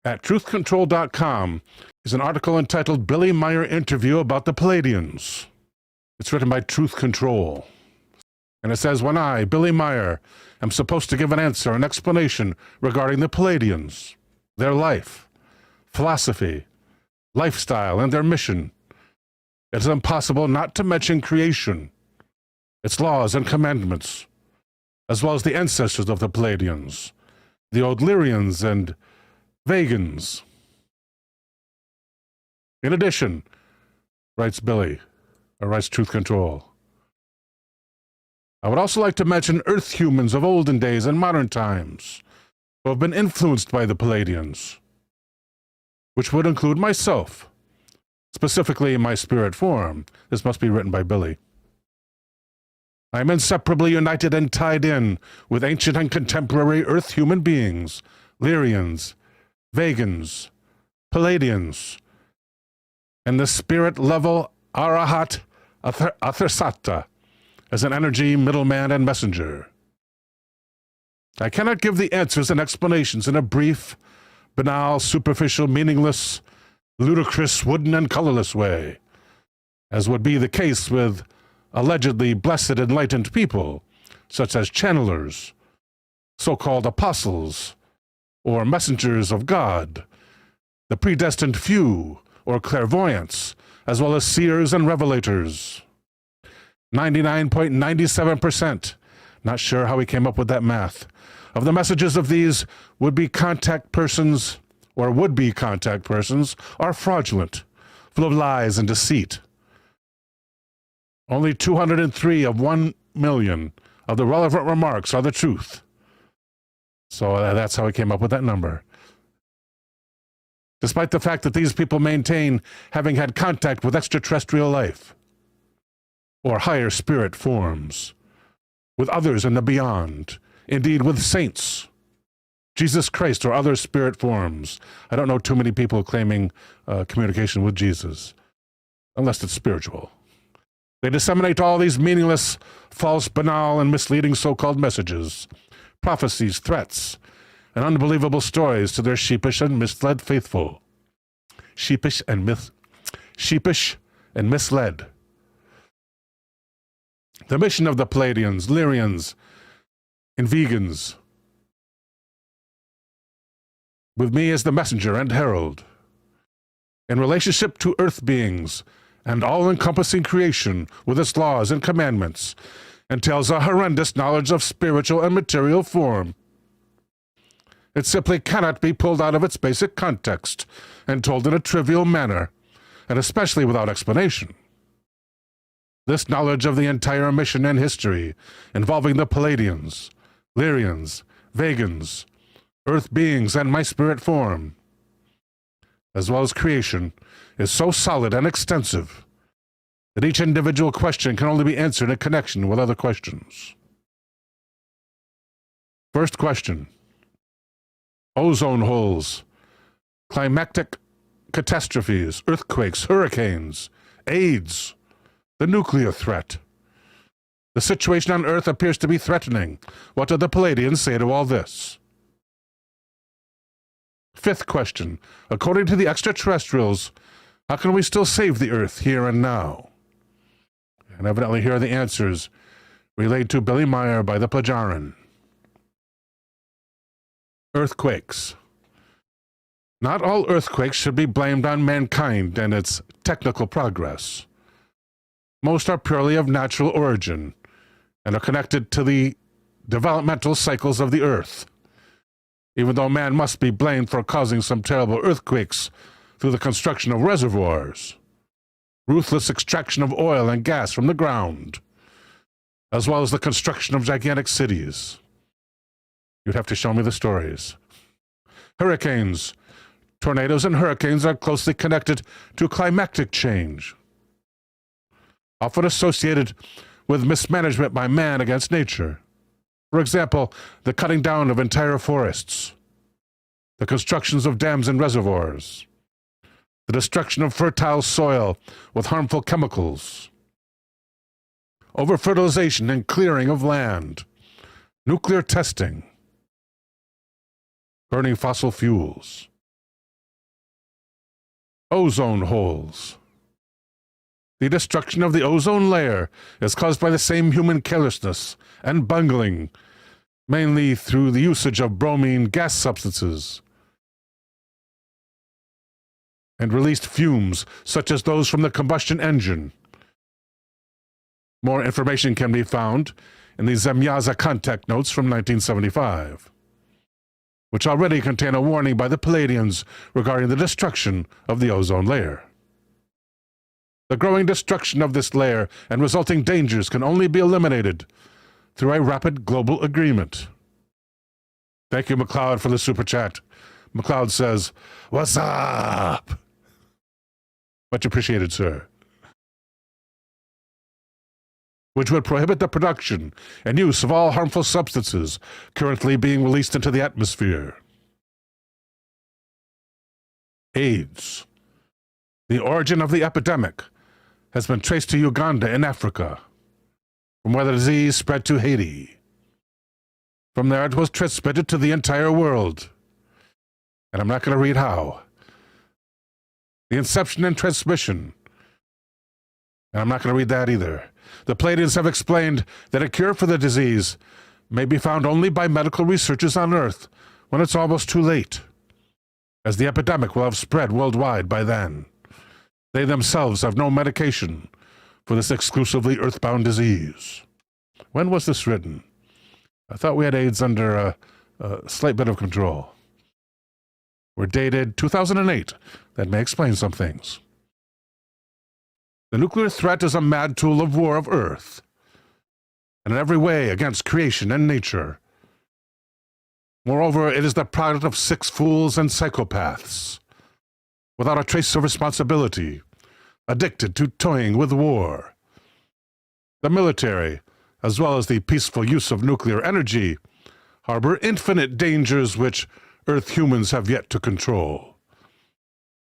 At truthcontrol.com is an article entitled Billy Meier Interview about the Pleiadians. It's written by Truth Control. And it says, when I, Billy Meier, am supposed to give an answer, an explanation regarding the Pleiadians, their life, philosophy, lifestyle, and their mission, it is impossible not to mention creation, its laws and commandments, as well as the ancestors of the Pleiadians, the Odlyrians and Vegans. In addition, writes Truth Control, I would also like to mention Earth humans of olden days and modern times who have been influenced by the Pleiadians, which would include myself, specifically in my spirit form. This must be written by Billy. I am inseparably united and tied in with ancient and contemporary Earth human beings, Lyrians, Vegans, Pleiadians, and the spirit level Arahat Atharsata as an energy, middleman, and messenger. I cannot give the answers and explanations in a brief, banal, superficial, meaningless, ludicrous, wooden, and colorless way, as would be the case with allegedly blessed enlightened people, such as channelers, so-called apostles, or messengers of God, the predestined few, or clairvoyants, as well as seers and revelators. 99.97%, not sure how he came up with that math, of the messages of these would-be contact persons, or would-be contact persons, are fraudulent, full of lies and deceit. Only 203 of 1 million of the relevant remarks are the truth. So that's how he came up with that number. Despite the fact that these people maintain having had contact with extraterrestrial life, or higher spirit forms, with others in the beyond, indeed with saints, Jesus Christ, or other spirit forms. I don't know too many people claiming communication with Jesus, unless it's spiritual. They disseminate all these meaningless, false, banal, and misleading so-called messages, prophecies, threats, and unbelievable stories to their sheepish and misled faithful. Sheepish and misled. The mission of the Pleiadians, Lyrians, and Vegans, with me as the messenger and herald, in relationship to earth beings and all-encompassing creation with its laws and commandments, entails a horrendous knowledge of spiritual and material form. It simply cannot be pulled out of its basic context and told in a trivial manner, and especially without explanation. This knowledge of the entire mission and history involving the Pleiadians, Lyrians, Vegans, earth beings, and my spirit form, as well as creation, is so solid and extensive that each individual question can only be answered in connection with other questions. First question: ozone holes, climatic catastrophes, earthquakes, hurricanes, AIDS, the nuclear threat. The situation on Earth appears to be threatening. What do the Pleiadians say to all this? Fifth question: according to the extraterrestrials, how can we still save the Earth here and now? And evidently here are the answers relayed to Billy Meier by the Plejaren. Earthquakes. Not all earthquakes should be blamed on mankind and its technical progress. Most are purely of natural origin and are connected to the developmental cycles of the Earth, even though man must be blamed for causing some terrible earthquakes through the construction of reservoirs, ruthless extraction of oil and gas from the ground, as well as the construction of gigantic cities. You'd have to show me the stories. Hurricanes. Tornadoes and hurricanes are closely connected to climatic change, often associated with mismanagement by man against nature. For example, the cutting down of entire forests, the constructions of dams and reservoirs, the destruction of fertile soil with harmful chemicals, over-fertilization and clearing of land, nuclear testing, burning fossil fuels, Ozone holes. The destruction of the ozone layer is caused by the same human carelessness and bungling, mainly through the usage of bromine gas substances and released fumes such as those from the combustion engine. More information can be found in the Zemlyaza contact notes from 1975, which already contain a warning by the Pleiadians regarding the destruction of the ozone layer. The growing destruction of this layer and resulting dangers can only be eliminated through a rapid global agreement. Thank you, McLeod, for the super chat. McLeod says, "What's up?" Much appreciated, sir. Which would prohibit the production and use of all harmful substances currently being released into the atmosphere. AIDS. The origin of the epidemic has been traced to Uganda in Africa, from where the disease spread to Haiti. From there it was transmitted to the entire world. And I'm not going to read how. The inception and transmission. And I'm not going to read that either. The Pleiadians have explained that a cure for the disease may be found only by medical researchers on Earth when it's almost too late, as the epidemic will have spread worldwide by then. They themselves have no medication for this exclusively earthbound disease. When was this written? I thought we had AIDS under a slight bit of control. We're dated 2008. That may explain some things. The nuclear threat is a mad tool of war of Earth, and in every way against creation and nature. Moreover, it is the product of sick fools and psychopaths, without a trace of responsibility, addicted to toying with war. The military, as well as the peaceful use of nuclear energy, harbor infinite dangers which Earth humans have yet to control,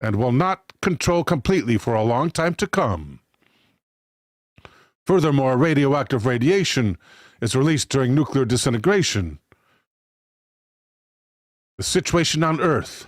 and will not control completely for a long time to come. Furthermore, radioactive radiation is released during nuclear disintegration. The situation on Earth.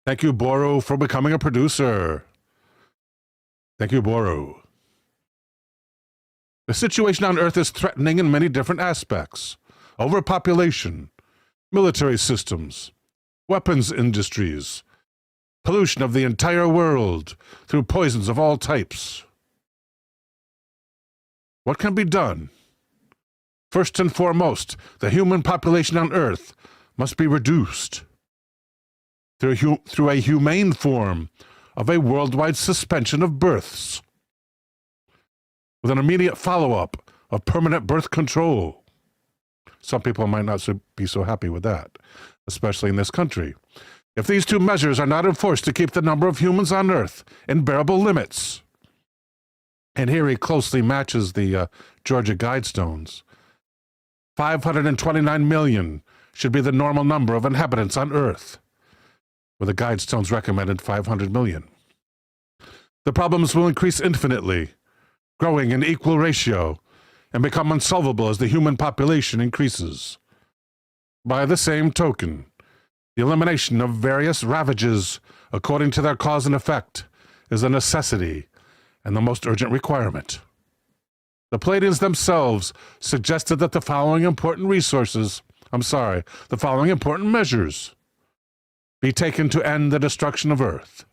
Thank you, Boro, for becoming a producer. Thank you, Boro. The situation on Earth is threatening in many different aspects. Overpopulation, military systems, weapons industries, pollution of the entire world through poisons of all types. What can be done? First and foremost, the human population on Earth must be reduced through a humane form of a worldwide suspension of births, with an immediate follow-up of permanent birth control. Some people might not be so happy with that, especially in this country. If these two measures are not enforced to keep the number of humans on Earth in bearable limits, and here he closely matches the Georgia Guidestones, 529 million should be the normal number of inhabitants on Earth, where the Guidestones recommended 500 million. The problems will increase infinitely, growing in equal ratio, and become unsolvable as the human population increases. By the same token, the elimination of various ravages according to their cause and effect is a necessity and the most urgent requirement. The Pleiadians themselves suggested that the following important measures be taken to end the destruction of Earth.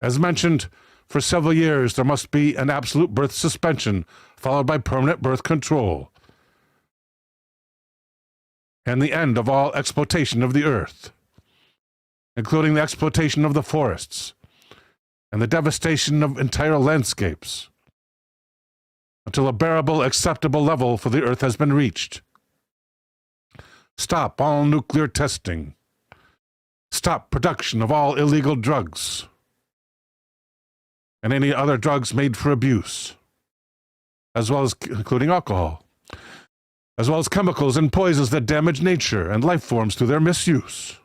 As mentioned, for several years there must be an absolute birth suspension followed by permanent birth control, and the end of all exploitation of the Earth, including the exploitation of the forests and the devastation of entire landscapes, until a bearable, acceptable level for the Earth has been reached. Stop all nuclear testing. Stop production of all illegal drugs and any other drugs made for abuse, as well as including alcohol, as well as chemicals and poisons that damage nature and life forms through their misuse.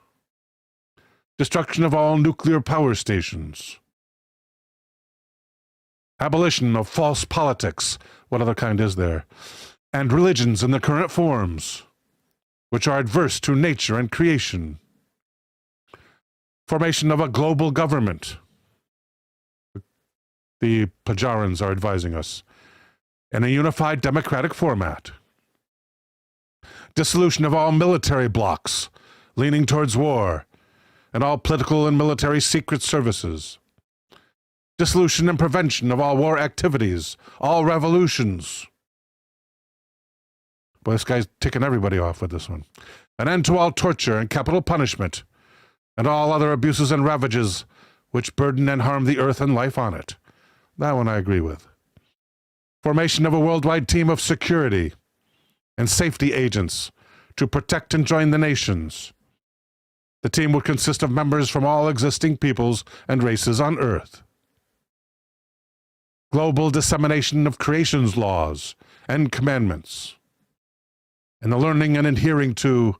Destruction of all nuclear power stations. Abolition of false politics, what other kind is there, and religions in the current forms, which are adverse to nature and creation. Formation of a global government. The Plejarens are advising us. In a unified democratic format. Dissolution of all military blocs, leaning towards war, and all political and military secret services. Dissolution and prevention of all war activities, all revolutions. Boy, this guy's ticking everybody off with this one. An end to all torture and capital punishment, and all other abuses and ravages which burden and harm the earth and life on it. That one I agree with. Formation of a worldwide team of security and safety agents to protect and join the nations. The team would consist of members from all existing peoples and races on Earth. Global dissemination of creation's laws and commandments, and the learning and adhering to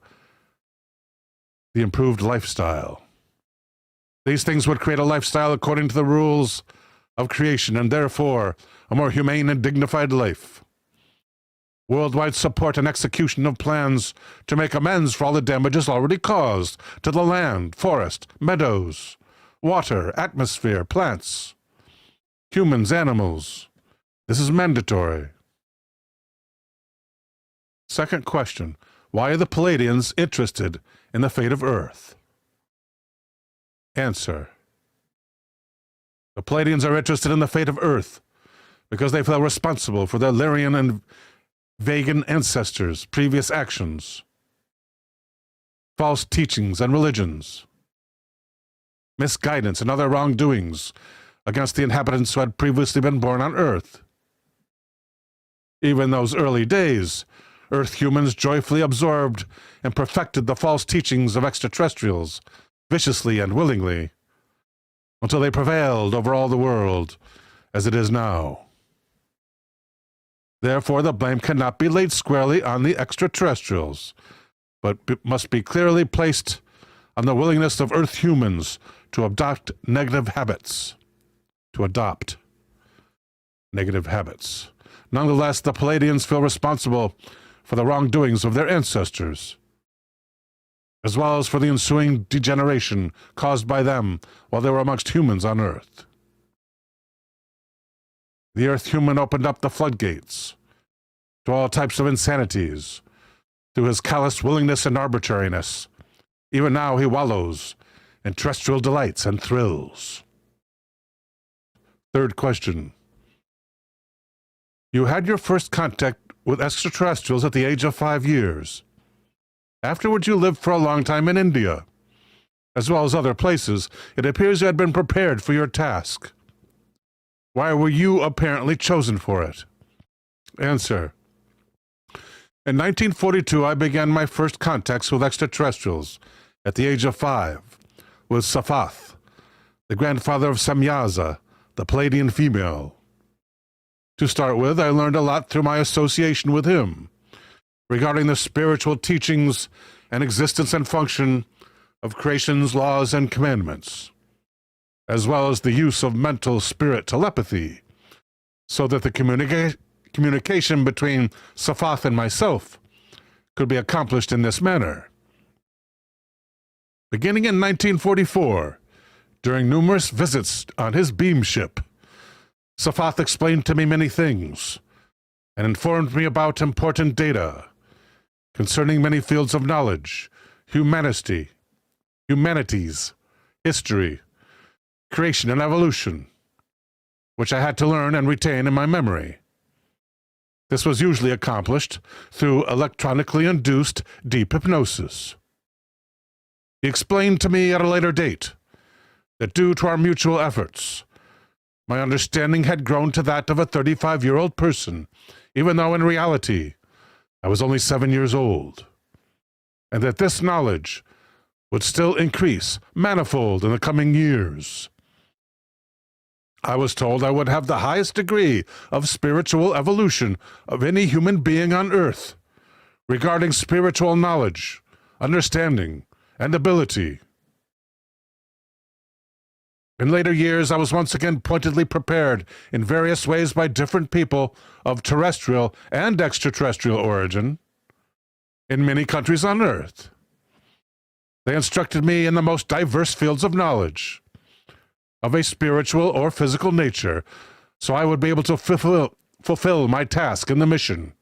the improved lifestyle. These things would create a lifestyle according to the rules of creation, and therefore a more humane and dignified life. Worldwide support and execution of plans to make amends for all the damages already caused to the land, forest, meadows, water, atmosphere, plants, humans, animals. This is mandatory. Second question, why are the Pleiadians interested in the fate of Earth? Answer. The Pleiadians are interested in the fate of Earth because they feel responsible for their Lyrian and Vegan ancestors' previous actions, false teachings and religions, misguidance and other wrongdoings against the inhabitants who had previously been born on Earth. Even in those early days, Earth humans joyfully absorbed and perfected the false teachings of extraterrestrials, viciously and willingly, until they prevailed over all the world, as it is now. Therefore, the blame cannot be laid squarely on the extraterrestrials, but must be clearly placed on the willingness of Earth humans to adopt negative habits. Nonetheless, the Pleiadians feel responsible for the wrongdoings of their ancestors, as well as for the ensuing degeneration caused by them while they were amongst humans on Earth. The Earth human opened up the floodgates to all types of insanities through his callous willingness and arbitrariness. Even now he wallows in terrestrial delights and thrills. Third question. You had your first contact with extraterrestrials at the age of 5 years. Afterwards you lived for a long time in India, as well as other places. It appears you had been prepared for your task. Why were you apparently chosen for it? Answer. In 1942, I began my first contacts with extraterrestrials at the age of 5, with Safath, the grandfather of Semyaza, the Pleiadian female. To start with, I learned a lot through my association with him, regarding the spiritual teachings and existence and function of creation's laws and commandments, as well as the use of mental spirit telepathy, so that the communication between Safath and myself could be accomplished in this manner. Beginning in 1944, during numerous visits on his beam ship, Safath explained to me many things and informed me about important data concerning many fields of knowledge, humanities, history, creation and evolution, which I had to learn and retain in my memory. This was usually accomplished through electronically induced deep hypnosis. He explained to me at a later date that due to our mutual efforts, my understanding had grown to that of a 35-year-old person, even though in reality I was only 7 years old, and that this knowledge would still increase manifold in the coming years. I was told I would have the highest degree of spiritual evolution of any human being on Earth, regarding spiritual knowledge, understanding, and ability. In later years, I was once again pointedly prepared in various ways by different people of terrestrial and extraterrestrial origin in many countries on Earth. They instructed me in the most diverse fields of knowledge, of a spiritual or physical nature, so I would be able to fulfill my task in the mission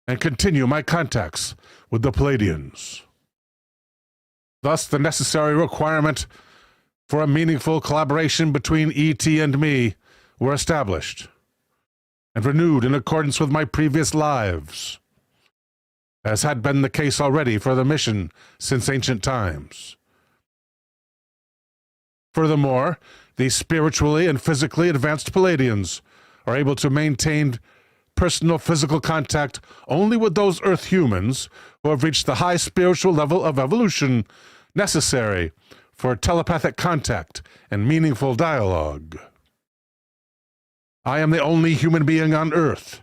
and continue my contacts with the Pleiadians. Thus, the necessary requirement for a meaningful collaboration between ET and me were established and renewed in accordance with my previous lives, as had been the case already for the mission since ancient times. Furthermore, these spiritually and physically advanced Pleiadians are able to maintain personal physical contact only with those Earth humans who have reached the high spiritual level of evolution necessary for telepathic contact and meaningful dialogue. I am the only human being on Earth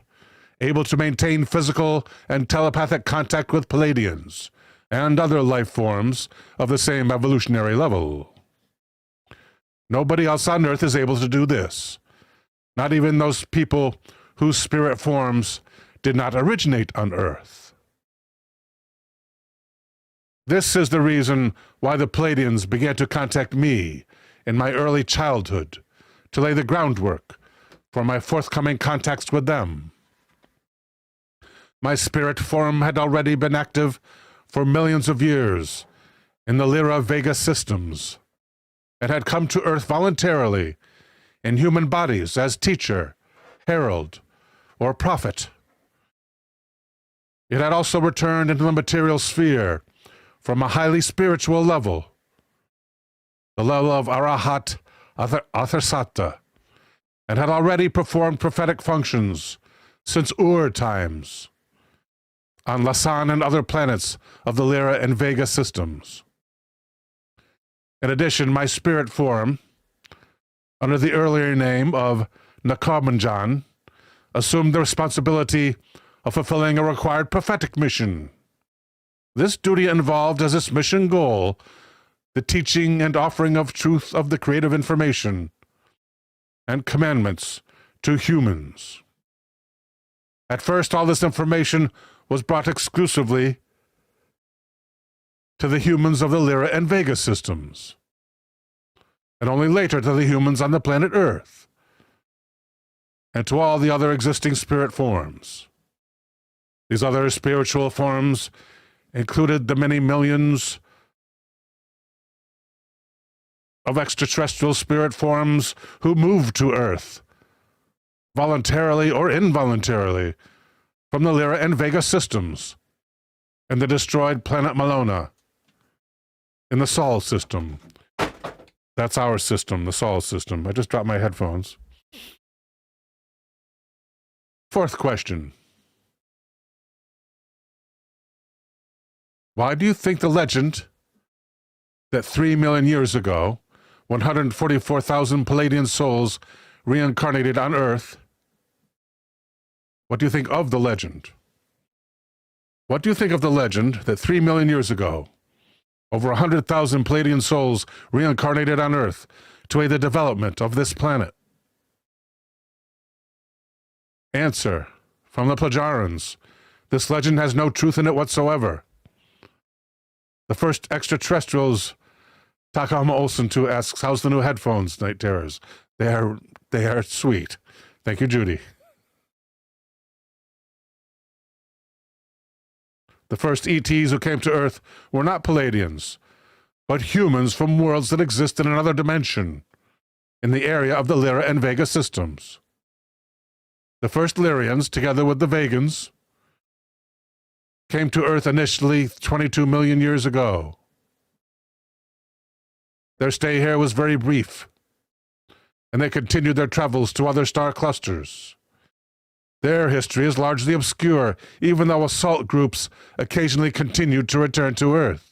able to maintain physical and telepathic contact with Pleiadians and other life forms of the same evolutionary level. Nobody else on Earth is able to do this, not even those people whose spirit forms did not originate on Earth. This is the reason why the Pleiadians began to contact me in my early childhood to lay the groundwork for my forthcoming contacts with them. My spirit form had already been active for millions of years in the Lyra Vega systems and had come to Earth voluntarily in human bodies as teacher, herald, or prophet. It had also returned into the material sphere from a highly spiritual level, the level of Arahat Atharsata, and had already performed prophetic functions since Ur times on Lasan and other planets of the Lyra and Vega systems. In addition, my spirit form, under the earlier name of Nakarmanjan, assumed the responsibility of fulfilling a required prophetic mission. This duty involved as its mission goal the teaching and offering of truth of the creative information and commandments to humans. At first, all this information was brought exclusively to the humans of the Lyra and Vega systems, and only later to the humans on the planet Earth, and to all the other existing spirit forms. These other spiritual forms included the many millions of extraterrestrial spirit forms who moved to Earth, voluntarily or involuntarily, from the Lyra and Vega systems, and the destroyed planet Malona, in the Sol system. That's our system, the Sol system. I just dropped my headphones. Fourth question. Why do you think the legend that 3 million years ago, 144,000 Pleiadian souls reincarnated on Earth? What do you think of the legend? What do you think of the legend that 3 million years ago, over 100,000 Pleiadian souls reincarnated on Earth to aid the development of this planet? Answer. From the Plejarens. This legend has no truth in it whatsoever. The first extraterrestrials, Takahama Olsen 2 asks, how's the new headphones, NightTerrors? They are sweet. Thank you, Judy. The first ETs who came to Earth were not Pleiadians, but humans from worlds that exist in another dimension, in the area of the Lyra and Vega systems. The first Lyrians, together with the Vegans, came to Earth initially 22 million years ago. Their stay here was very brief, and they continued their travels to other star clusters. Their history is largely obscure, even though assault groups occasionally continued to return to Earth.